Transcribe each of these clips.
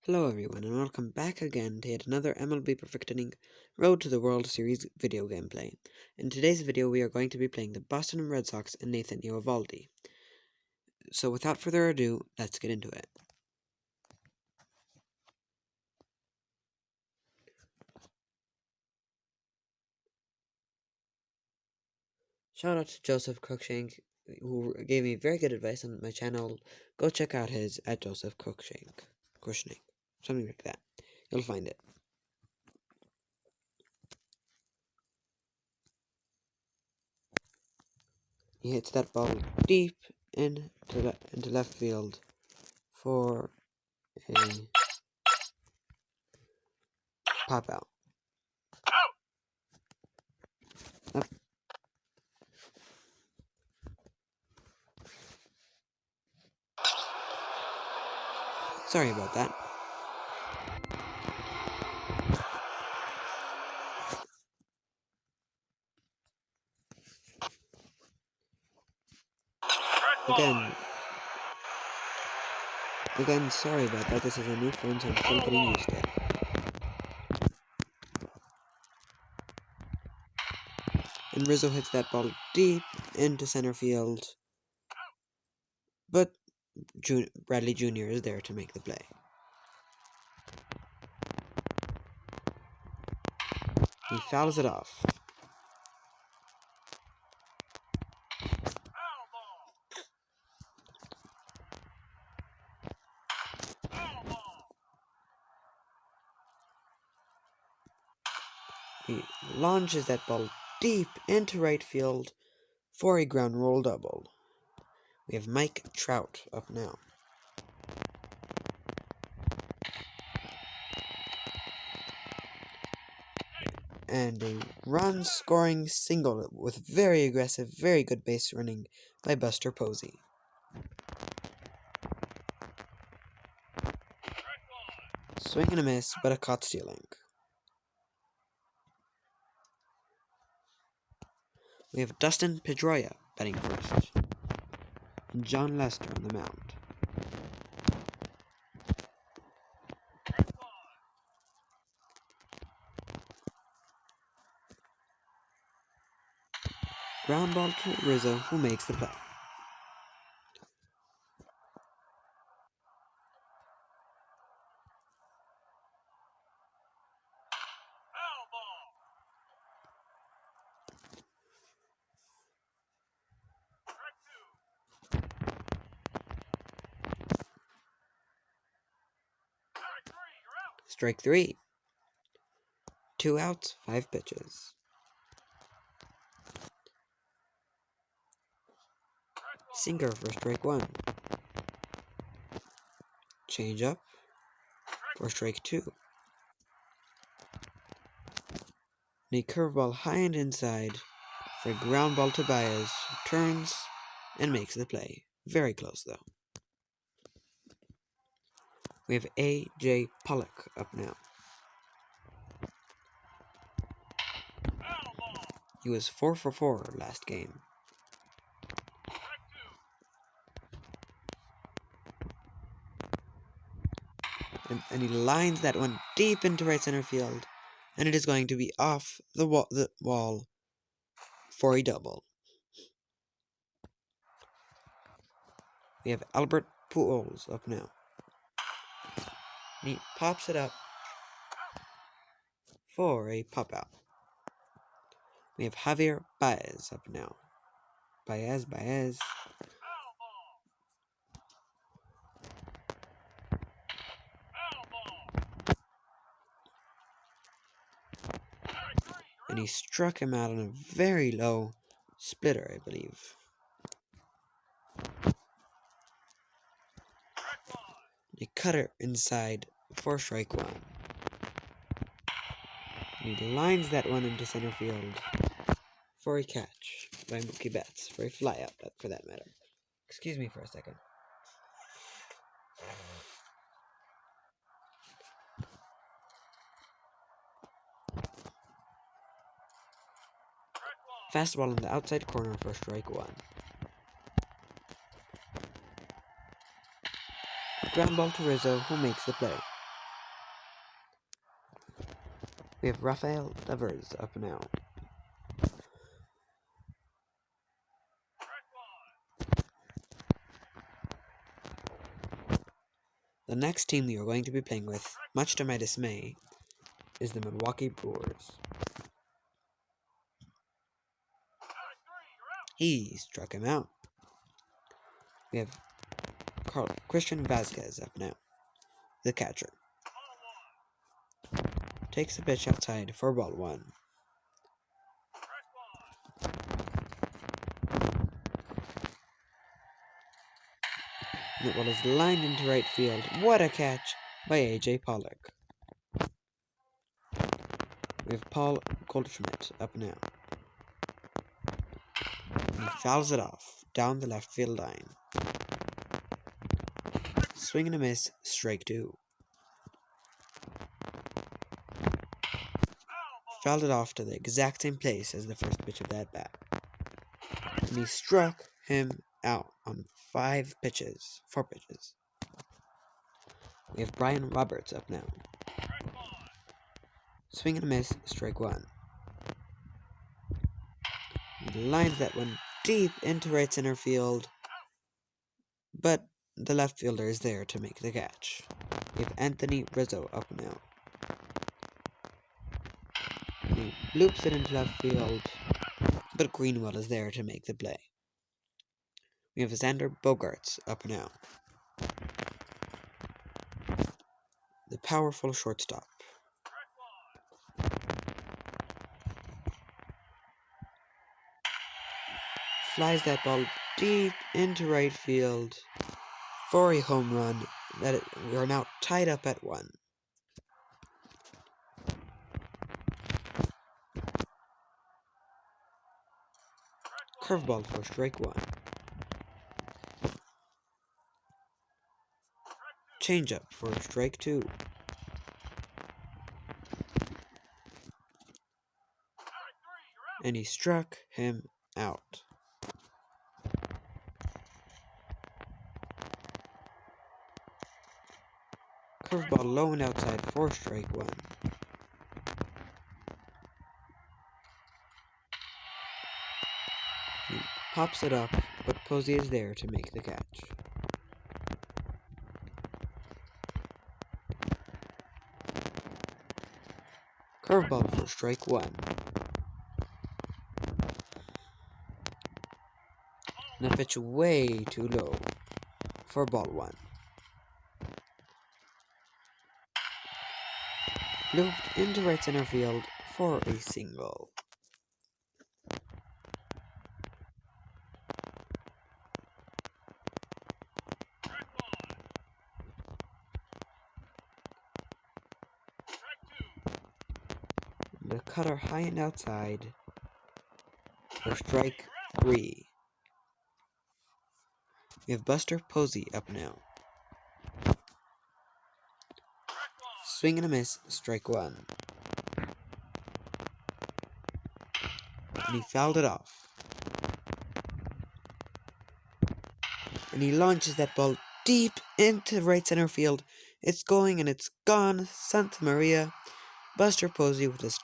Hello everyone and welcome back again to yet another MLB Perfect Inning Road to the World Series video gameplay. In today's video we are going to be playing the Boston Red Sox and Nathan Eovaldi. So without further ado, let's get into it. Shout out to Joseph Cruikshank, who gave me very good advice on my channel. Go check out his at Joseph Cruikshank, something like that. You'll find it. He hits that ball deep into left field for a pop out. Up. Sorry about that. Again, sorry about that. This is a new phone, so I'm still getting used to it. And Rizzo hits that ball deep into center field, but Bradley Jr. is there to make the play. He fouls it off. He launches that ball deep into right field for a ground roll double. We have Mike Trout up now. And a run-scoring single with very aggressive, very good base running by Buster Posey. Swing and a miss, but a caught stealing. We have Dustin Pedroia batting first, and John Lester on the mound. Ground ball to Rizzo, who makes the play. Strike three. 2 outs, 5 pitches. Sinker for strike one. Change up for strike two. And a curveball high and inside for a ground ball to Baez, who turns and makes the play. Very close though. We have A.J. Pollock up now. He was 4 for 4 last game. And he lines that one deep into right center field, and it is going to be off the wall for a double. We have Albert Pujols up now. And he pops it up for a pop out. We have Javier Baez up now. Baez. And he struck him out on a very low splitter, I believe. A cutter inside for strike one. And he lines that one into center field for a catch by Mookie Betts, for a flyout, for that matter. Excuse me for a second. Fastball in the outside corner for strike one. Ground ball to Rizzo, who makes the play. We have Rafael Devers up now. The next team we are going to be playing with, much to my dismay, is the Milwaukee Brewers. He struck him out. We have Christian Vasquez up now, the catcher. Takes the pitch outside for ball one. And the ball is lined into right field. What a catch by A.J. Pollock. We have Paul Goldschmidt up now. He fouls it off down the left field line. Swing and a miss, strike two. Fouled it off to the exact same place as the first pitch of that bat. And he struck him out on four pitches. We have Brian Roberts up now. Swing and a miss, strike one. He lines that one deep into right center field, but the left fielder is there to make the catch. We have Anthony Rizzo up now. He loops it into left field, but Greenwell is there to make the play. We have Xander Bogaerts up now. The powerful shortstop. Flies that ball deep into right field for a home run. We are now tied up at 1. Curveball for strike 1. Changeup for strike 2. And he struck him out. Curveball low and outside for strike 1. He pops it up, but Posey is there to make the catch. Curveball for strike 1. And a pitch way too low for ball 1. Looped into right center field for a single. The cutter high and outside for strike 3. We have Buster Posey up now. Swing and a miss, strike 1. And he fouled it off. And he launches that ball deep into right center field. It's going and it's gone. Santa Maria. Buster Posey with his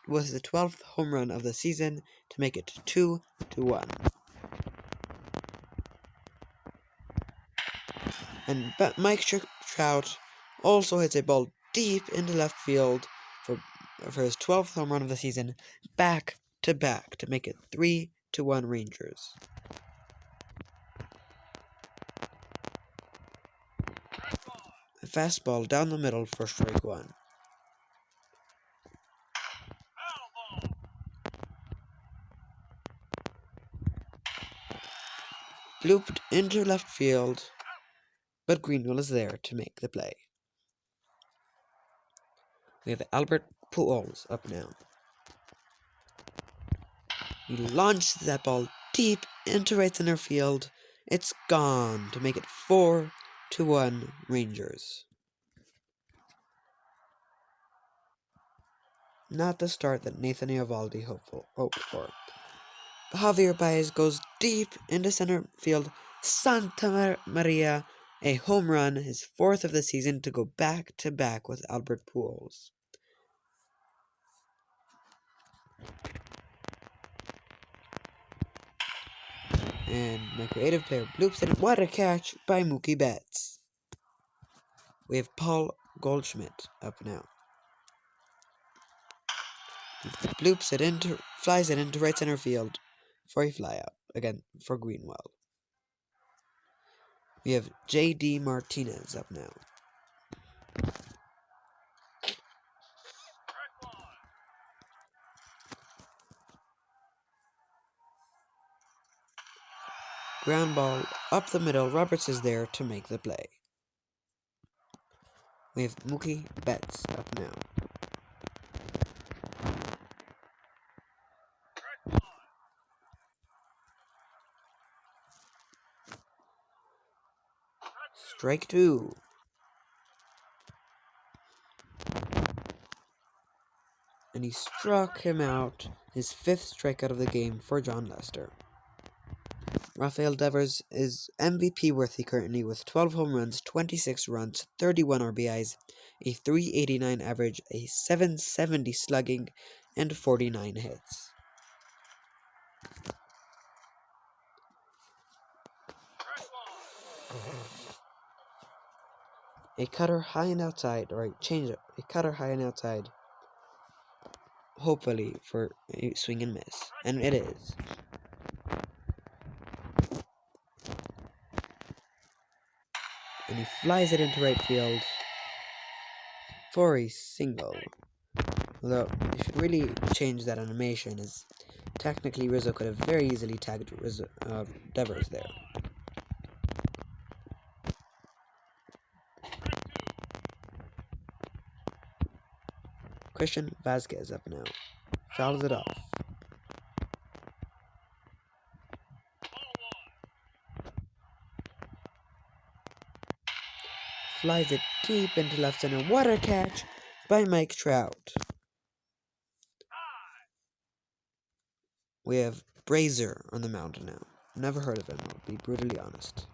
was the 12th home run of the season to make it 2-1. And Mike Trout also hits a ball deep into left field for his 12th home run of the season, back to back to make it 3-1 Rangers. A fastball down the middle for strike 1. Looped into left field, but Greenwell is there to make the play. We have Albert Pujols up now. He launched that ball deep into right center field. It's gone to make it 4-1 Rangers. Not the start that Nathan Eovaldi hoped for. Javier Baez goes deep into center field. Santa Maria, a home run, his 4th of the season, to go back to back with Albert Pujols. And my creative player bloops in. What a catch by Mookie Betts. We have Paul Goldschmidt up now. He flies it into right center field for a flyout. Again, for Greenwell. We have J.D. Martinez up now. Ground ball up the middle. Roberts is there to make the play. We have Mookie Betts up now. Strike two. And he struck him out, his fifth strikeout of the game for John Lester. Rafael Devers is MVP worthy currently with 12 home runs, 26 runs, 31 RBIs, a 389 average, a 770 slugging, and 49 hits. A cutter high and outside, or a changeup, a cutter high and outside, hopefully for a swing and miss, and it is. And he flies it into right field for a single. Although, they should really change that animation, as technically Rizzo could have very easily tagged Devers there. Christian Vasquez up now. Fouls it off. Flies it deep into left center. What a catch by Mike Trout. We have Brazier on the mound now. Never heard of him, I'll be brutally honest.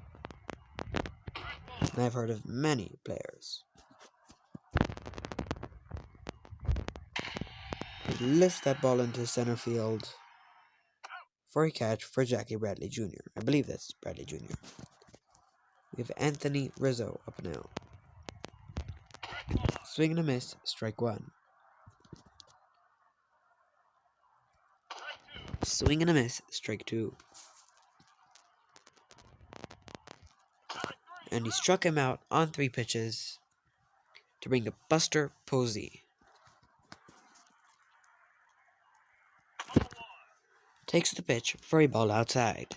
And I've heard of many players. He lifts that ball into center field for a catch for Jackie Bradley Jr. I believe that's Bradley Jr. We have Anthony Rizzo up now. Swing and a miss, strike one. Swing and a miss, strike two. And he struck him out on 3 pitches to bring up Buster Posey. Takes the pitch for a ball outside.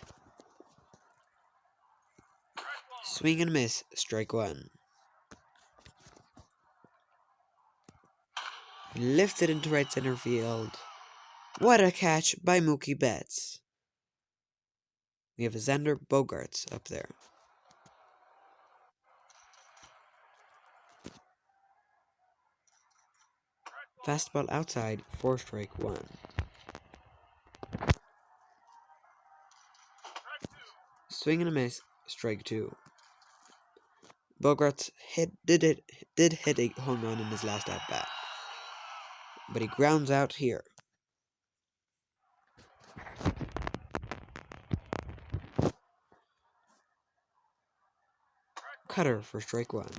Swing and miss, strike one. He lifts it into right center field. What a catch by Mookie Betts. We have Xander Bogaerts up there. Fastball outside for strike one. Swing and a miss, strike two. Bogaerts did hit a home run in his last at bat, but he grounds out here. Cutter for strike one.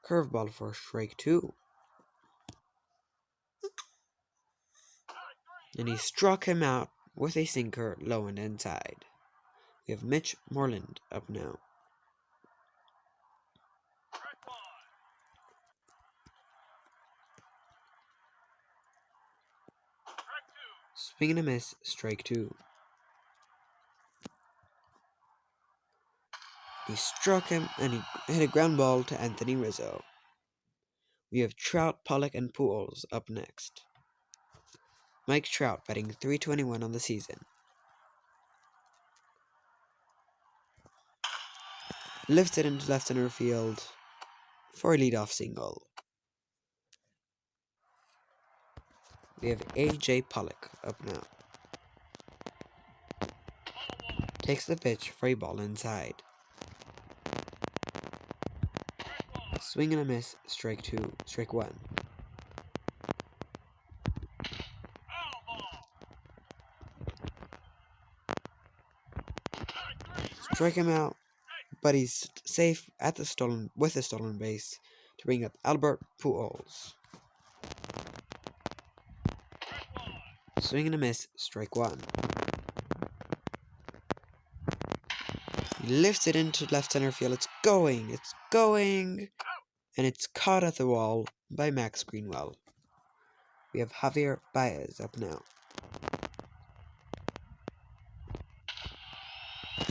Curveball for strike two. And he struck him out with a sinker low and inside. We have Mitch Moreland up now. Swing and a miss, strike two. He struck him and he hit a ground ball to Anthony Rizzo. We have Trout, Pollock, and Pujols up next. Mike Trout batting .321 on the season. Lifted into left center field for a leadoff single. We have A.J. Pollock up now. Takes the pitch for a ball inside. Swing and a miss, strike 2, strike 1. Strike him out, but he's safe at the stolen base to bring up Albert Pujols. Swing and a miss, strike 1. He lifts it into left center field. It's going, and it's caught at the wall by Max Greenwell. We have Javier Baez up now.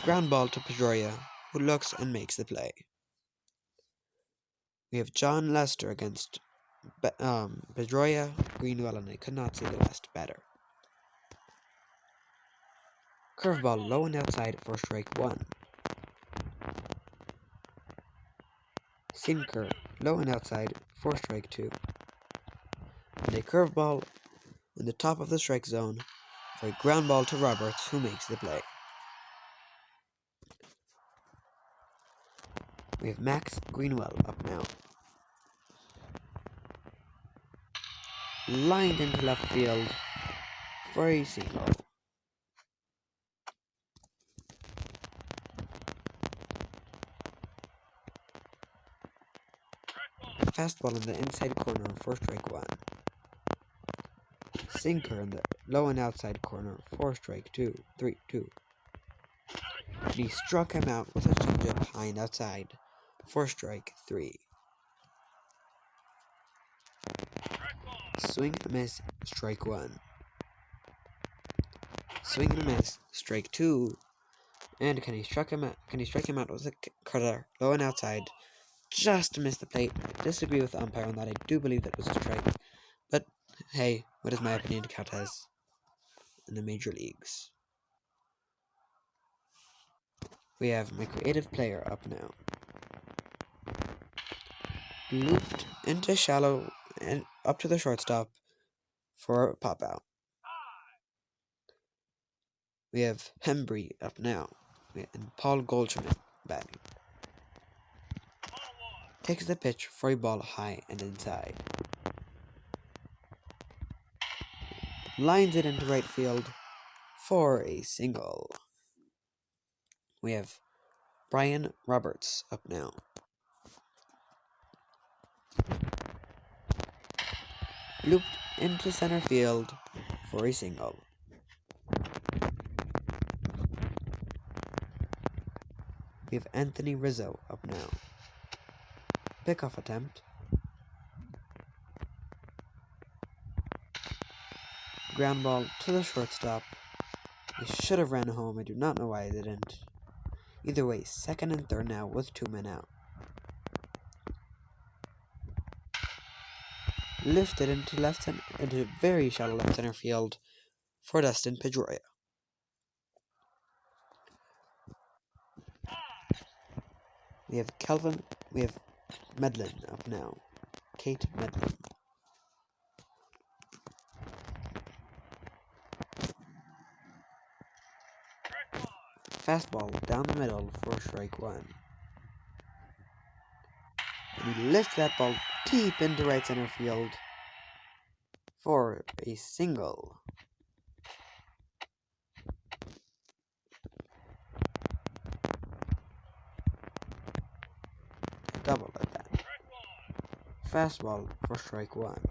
Ground ball to Pedroia, who looks and makes the play. We have John Lester against Pedroia, Greenwell, and I could not see the last better. Curveball low and outside for strike 1. Sinker low and outside for strike 2. And a curveball in the top of the strike zone for a ground ball to Roberts, who makes the play. We have Max Greenwell up now. Lined into left field for a single. Fastball in the inside corner for strike 1. Sinker in the low and outside corner for strike 2. And he struck him out with a changeup high and outside for strike 3. Swing and a miss, strike 1. Swing and a miss, strike 2. And can he strike him out with a cutter low and outside? Just missed the plate. I disagree with the umpire on that. I do believe that was a strike. But hey, what is my opinion to count as in the major leagues? We have my creative player up now. Looped into shallow and up to the shortstop for a pop out. We have Hembry up now. And Paul Goldschmidt batting. Takes the pitch for a ball high and inside. Lines it into right field for a single. We have Brian Roberts up now. Looped into center field for a single. We have Anthony Rizzo up now. Pickoff attempt. Ground ball to the shortstop. He should have ran home. I do not know why I didn't. Either way, second and third now with 2 men out. Lifted into very shallow left center field for Dustin Pedroia. We have Medlin up now. Kate Medlin. Fastball down the middle for strike 1. And he lifts that ball deep into right center field for a single. Double at that. Fastball for strike 1.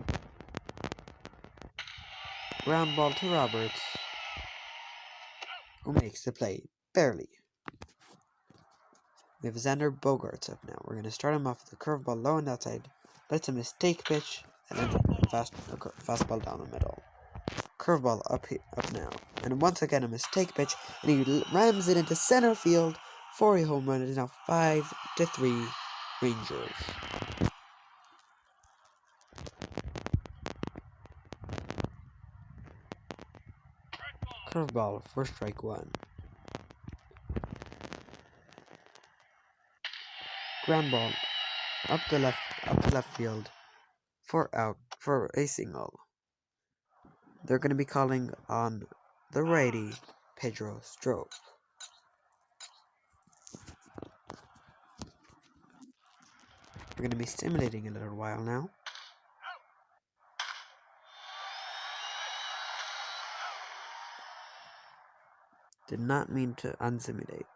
Ground ball to Roberts, who makes the play, barely. We have Xander Bogaerts up now. We're going to start him off with a curveball low and outside. That's a mistake pitch, and ends up fastball down the middle. Curveball up now. And once again a mistake pitch, and he rams it into center field for a home run. It is now 5-3 Rangers. Curveball for strike 1. Ground ball up the left field for a single. They're going to be calling on the righty Pedro Strop. We're going to be simulating a little while now. Did not mean to unsimulate.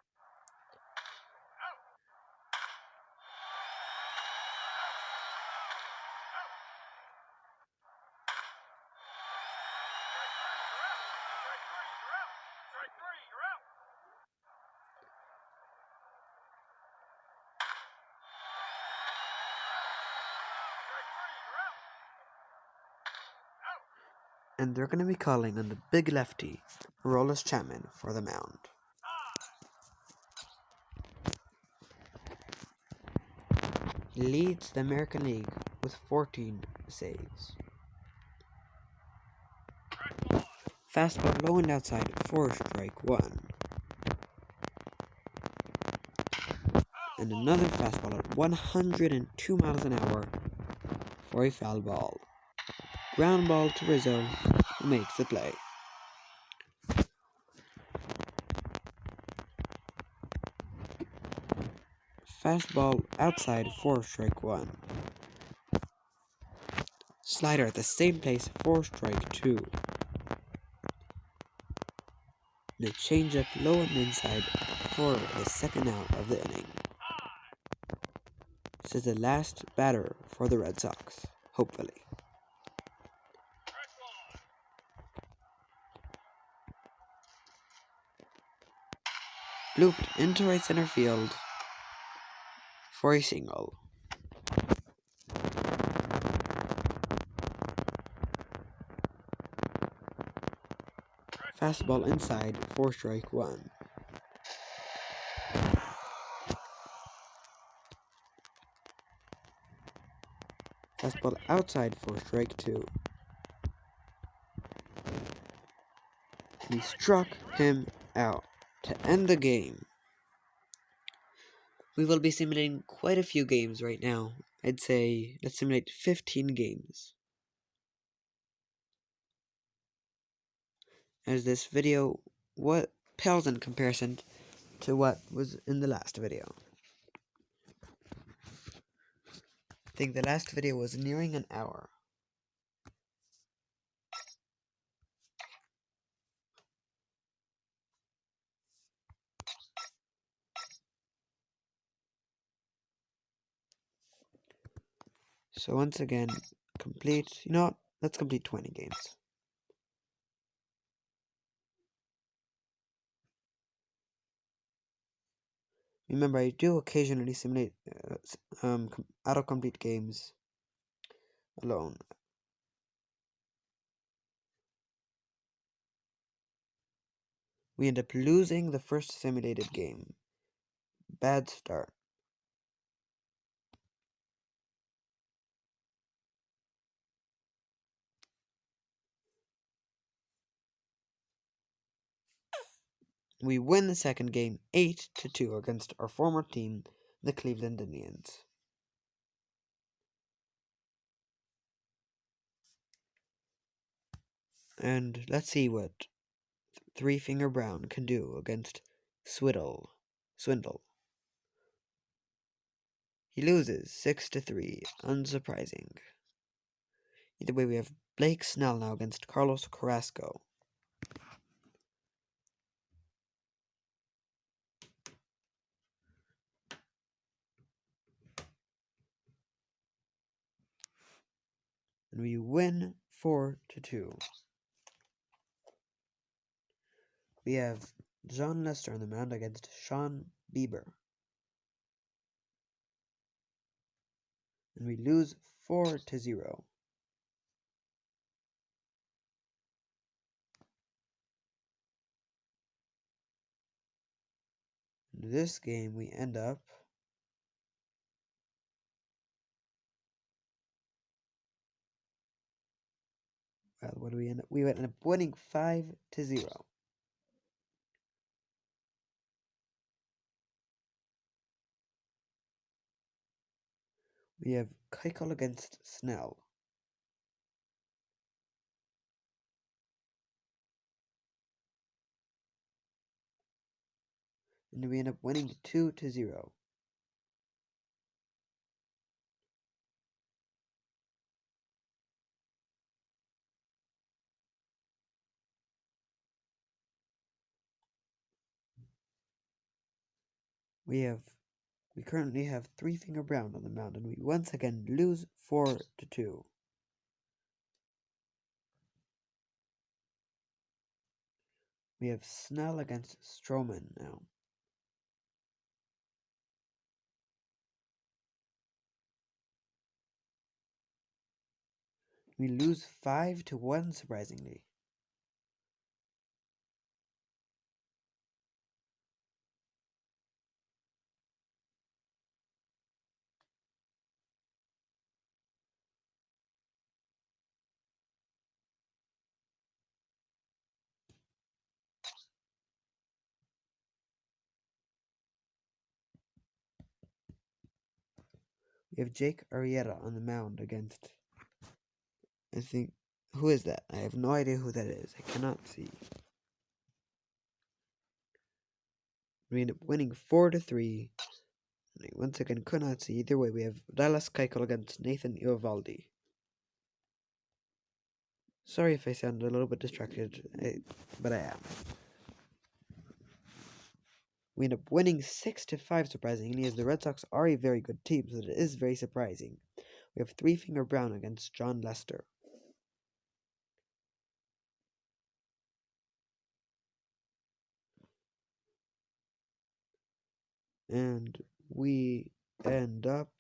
And they're going to be calling on the big lefty, Aroldis Chapman, for the mound. He leads the American League with 14 saves. Fastball low and outside for strike one. And another fastball at 102 miles an hour for a foul ball. Ground ball to Rizzo, who makes the play. Fastball outside for strike one. Slider at the same place for strike two. And a changeup low and inside for the second out of the inning. This is the last batter for the Red Sox, hopefully. Blooped into right center field for a single. Fastball inside for strike one. Fastball outside for strike two. And he struck him out to end the game. We will be simulating quite a few games right now. I'd say let's simulate 15 games. As this video pales in comparison to what was in the last video. I think the last video was nearing an hour. So once again, let's complete 20 games. Remember, I do occasionally simulate autocomplete games alone. We end up losing the first simulated game. Bad start. We win the second game 8-2 against our former team, the Cleveland Indians. And let's see what Three Finger Brown can do against Swindle. He loses 6-3, unsurprising. Either way, we have Blake Snell now against Carlos Carrasco. And we win 4-2. We have John Lester on the mound against Sean Bieber. And we lose 4-0. In this game, we end up what do we end up? We end up winning 5-0. We have Keuchel against Snell. And we end up winning 2-0. We currently have Three Finger Brown on the mound, and we once again lose 4-2. We have Snell against Stroman now. We lose 5-1, surprisingly. We have Jake Arrieta on the mound against, I think, who is that? I have no idea who that is. I cannot see. We end up winning 4-3. And I once again could not see. Either way, we have Dallas Keuchel against Nathan Eovaldi. Sorry if I sound a little bit distracted, but I am. We end up winning 6-5, surprisingly, as the Red Sox are a very good team, so it is very surprising. We have Three Finger Brown against John Lester. And we end up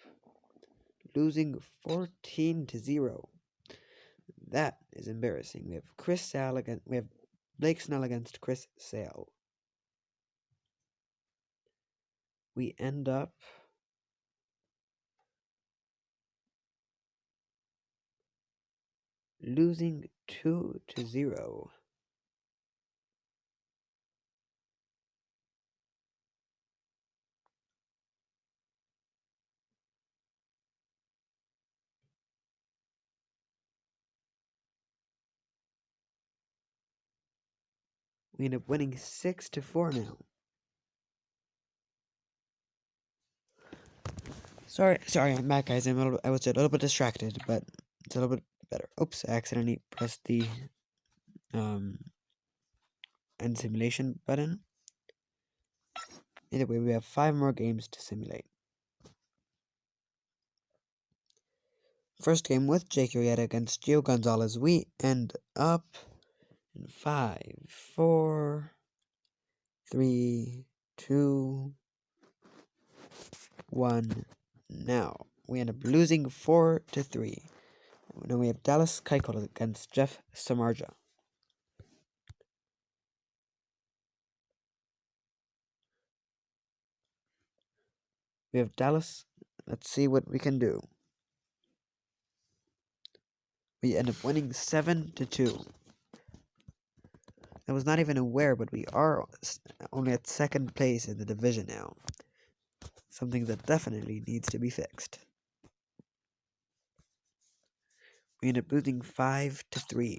losing 14-0. That is embarrassing. We have Blake Snell against Chris Sale. We end up losing 2-0. We end up winning 6-4 now. Sorry, I'm back, guys. I was a little bit distracted, but it's a little bit better. Oops, I accidentally pressed the end simulation button. Either way, we have 5 more games to simulate. First game with Jake Arrieta against Gio Gonzalez. We end up in 5, 4, 3, 2, 1. Now we end up losing 4-3. Now we have Dallas Keuchel against Jeff Samardzija. We have Dallas. Let's see what we can do. We end up winning 7-2. I was not even aware, but we are only at second place in the division now. Something that definitely needs to be fixed. We end up losing 5-3.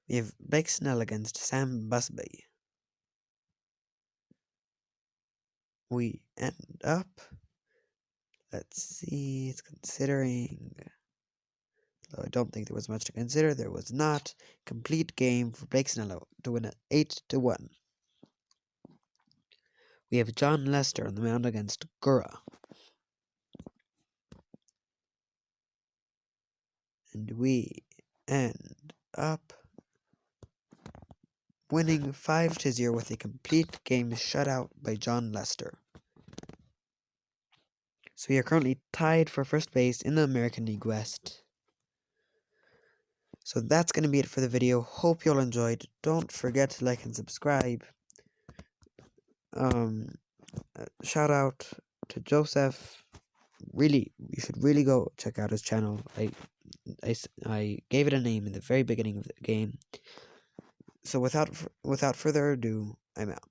We have Blake Snell against Sam Busby. We end up, let's see, it's considering, though I don't think there was much to consider, there was not. Complete game for Blake Snell to win at 8-1. We have John Lester on the mound against Gura. And we end up winning 5-0 with a complete game shutout by John Lester. So we are currently tied for first base in the American League West. So that's going to be it for the video. Hope you all enjoyed. Don't forget to like and subscribe. Shout out to Joseph. Really, you should really go check out his channel. I gave it a name in the very beginning of the game. So without further ado, I'm out.